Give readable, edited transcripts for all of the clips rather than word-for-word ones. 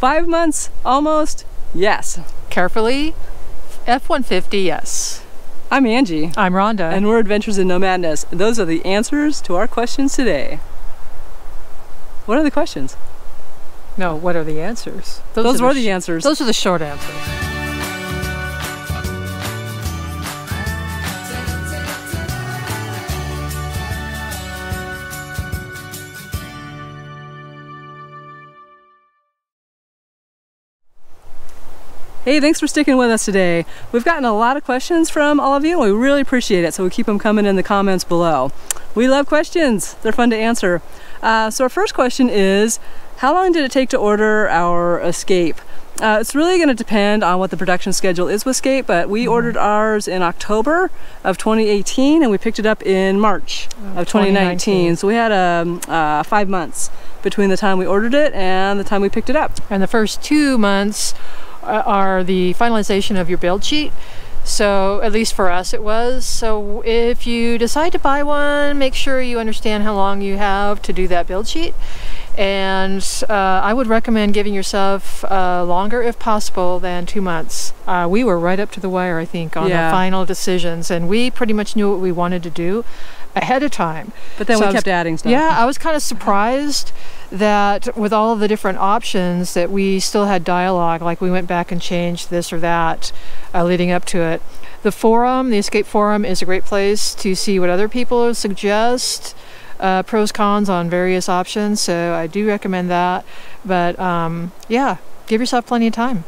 5 months, almost, yes. Carefully, F-150, yes. I'm Angie. I'm Rhonda. And we're Adventures in Nomadness. Those are the answers to our questions today. What are the questions? No, what are the answers? Those were the answers. Those are the short answers. Hey, thanks for sticking with us today. We've gotten a lot of questions from all of you, and we really appreciate it, so we keep them coming in the comments below. We love questions. They're fun to answer. So our first question is, how long did it take to order our Escape? It's really going to depend on what the production schedule is with Escape, but we ordered ours in October of 2018, and we picked it up in March of 2019. So we had 5 months between the time we ordered it and the time we picked it up. And the first 2 months are the finalization of your build sheet. So at least for us it was. So if you decide to buy one, make sure you understand how long you have to do that build sheet. And I would recommend giving yourself longer if possible than 2 months. We were right up to the wire, I think, on the final decisions, and we pretty much knew what we wanted to do ahead of time. But then we kept adding stuff. Yeah, I was kind of surprised that with all of the different options that we still had dialogue, like we went back and changed this or that leading up to it. The forum, the Escape forum, is a great place to see what other people suggest, pros, cons on various options, so I do recommend that. But yeah, give yourself plenty of time.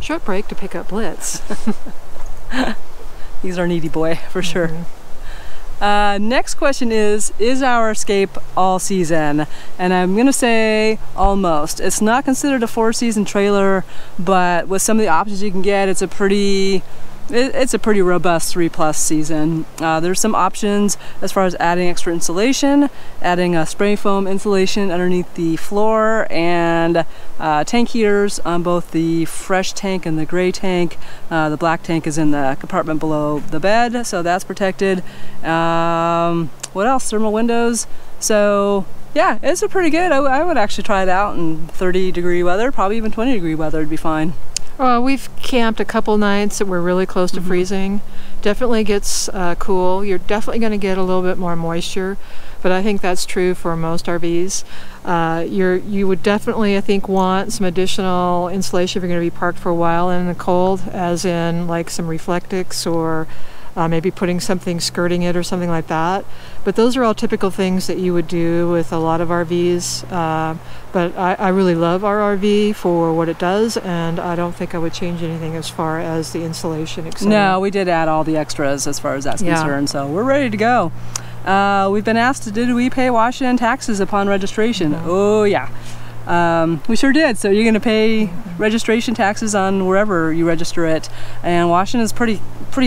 Short break to pick up Blitz. He's our needy boy, for sure. Next question is our Escape all season? And I'm gonna say almost. It's not considered a 4-season trailer, but with some of the options you can get, it's a pretty robust 3+ season. There's some options as far as adding extra insulation, adding a spray foam insulation underneath the floor, and tank heaters on both the fresh tank and the gray tank. The black tank is in the compartment below the bed, so that's protected. What else? Thermal windows. So yeah, it's a pretty good. I would actually try it out in 30-degree weather, probably even 20-degree weather would be fine. We've camped a couple nights that were really close to freezing. Definitely gets cool. You're definitely going to get a little bit more moisture, but I think that's true for most RVs. You would definitely, I think, want some additional insulation if you're going to be parked for a while in the cold, as in like some Reflectix or maybe putting something skirting it or something like that. But those are all typical things that you would do with a lot of RVs. But I really love our RV for what it does, and I don't think I would change anything as far as the insulation, etc. No, we did add all the extras as far as that's concerned, so we're ready to go. We've been asked, did we pay Washington taxes upon registration? Oh yeah. We sure did. So you're going to pay registration taxes on wherever you register it, and Washington is pretty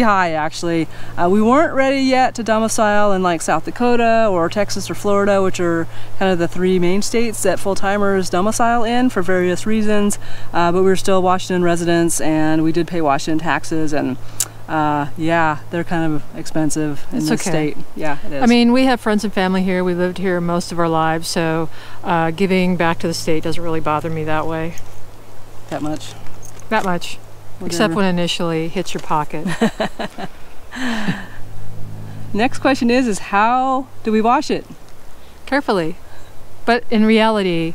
high actually. We weren't ready yet to domicile in like South Dakota or Texas or Florida, which are kind of the 3 main states that full-timers domicile in for various reasons, but we were still Washington residents, and we did pay Washington taxes, and yeah, they're kind of expensive in this state. Yeah, it is. I mean, we have friends and family here. We lived here most of our lives, so giving back to the state doesn't really bother me that way. That much? That much. Whatever. Except when initially hits your pocket. Next question is how do we wash it? Carefully. But in reality,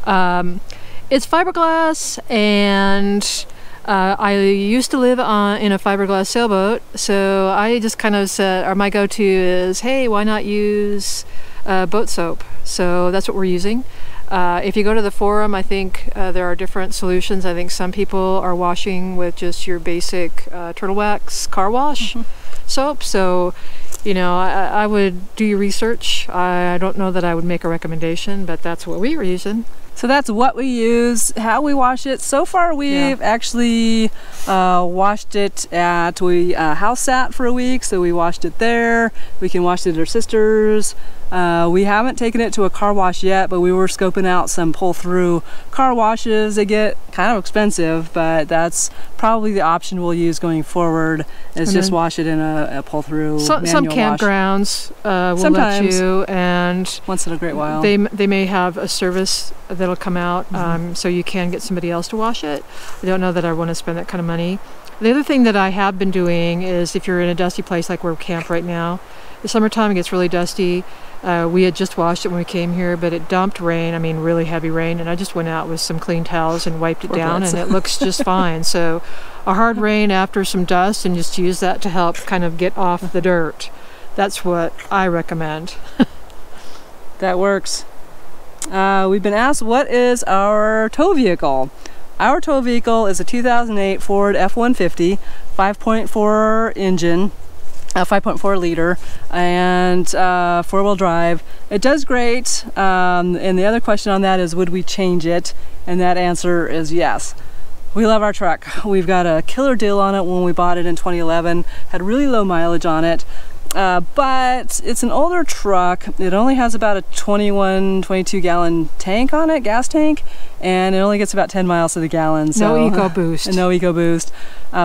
it's fiberglass, and I used to live in a fiberglass sailboat, so I just kind of said, or my go-to is, hey, why not use boat soap? So that's what we're using. If you go to the forum, I think there are different solutions. I think some people are washing with just your basic turtle wax car wash soap. So, you know, I would do your research. I don't know that I would make a recommendation, but that's what we were using. So that's what we use, how we wash it. So far we've actually washed it we house sat for a week, so we washed it there. We can wash it at our sister's. We haven't taken it to a car wash yet, but we were scoping out some pull-through car washes. They get kind of expensive, but that's probably the option we'll use going forward, is just wash it in a pull-through Some campgrounds will let you, and once in a great while. They may have a service that'll come out, so you can get somebody else to wash it. I don't know that I want to spend that kind of money. The other thing that I have been doing is, if you're in a dusty place like we're camped right now, the summertime it gets really dusty. We had just washed it when we came here, but it dumped rain, I mean really heavy rain, and I just went out with some clean towels and wiped it down, and it looks just fine. So a hard rain after some dust, and just use that to help kind of get off the dirt. That's what I recommend. That works. We've been asked, what is our tow vehicle? Our tow vehicle is a 2008 Ford F-150, 5.4 engine, 5.4 liter, and 4-wheel drive. It does great, and the other question on that is, would we change it? And that answer is yes. We love our truck. We've got a killer deal on it when we bought it in 2011, had really low mileage on it. But it's an older truck. It only has about a 22 gallon tank on it, gas tank, and it only gets about 10 miles to the gallon. So no EcoBoost. No EcoBoost.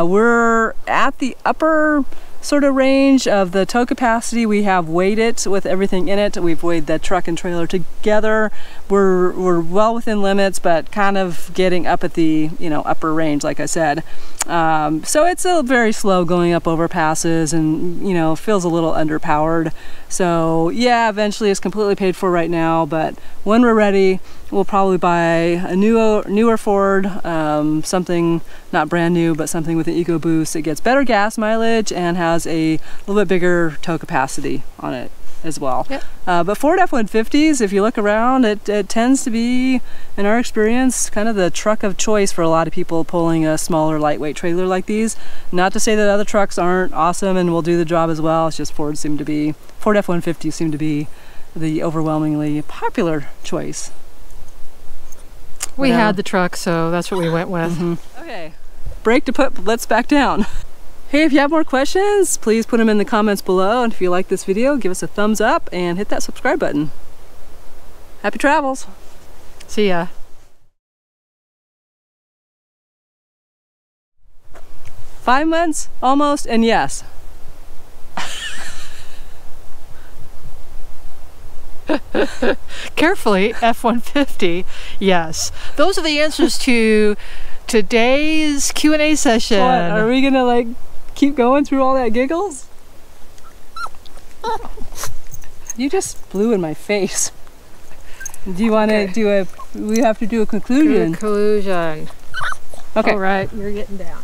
We're at the upper sort of range of the tow capacity. We have weighed it with everything in it. We've weighed the truck and trailer together. We're well within limits, but kind of getting up at the upper range, like I said. So it's a very slow going up overpasses, and feels a little underpowered. So yeah, eventually it's completely paid for right now, but when we're ready, we'll probably buy a newer Ford, something not brand new, but something with an EcoBoost. It gets better gas mileage and has a little bit bigger tow capacity on it as well. Yep. But Ford F-150s, if you look around, it tends to be, in our experience, kind of the truck of choice for a lot of people pulling a smaller, lightweight trailer like these. Not to say that other trucks aren't awesome and will do the job as well. It's just Ford F-150s seem to be the overwhelmingly popular choice. We had the truck, so that's what we went with. Okay, break to put let's back down. Hey, if you have more questions, please put them in the comments below, and if you like this video, give us a thumbs up and hit that subscribe button. Happy travels. See ya. Five months, almost, and yes. Carefully, F-150, yes. Those are the answers to today's Q&A session. What, are we gonna keep going through all that giggles? You just blew in my face. Do you want to we have to do a conclusion. Conclusion. Okay. All right, you're getting down.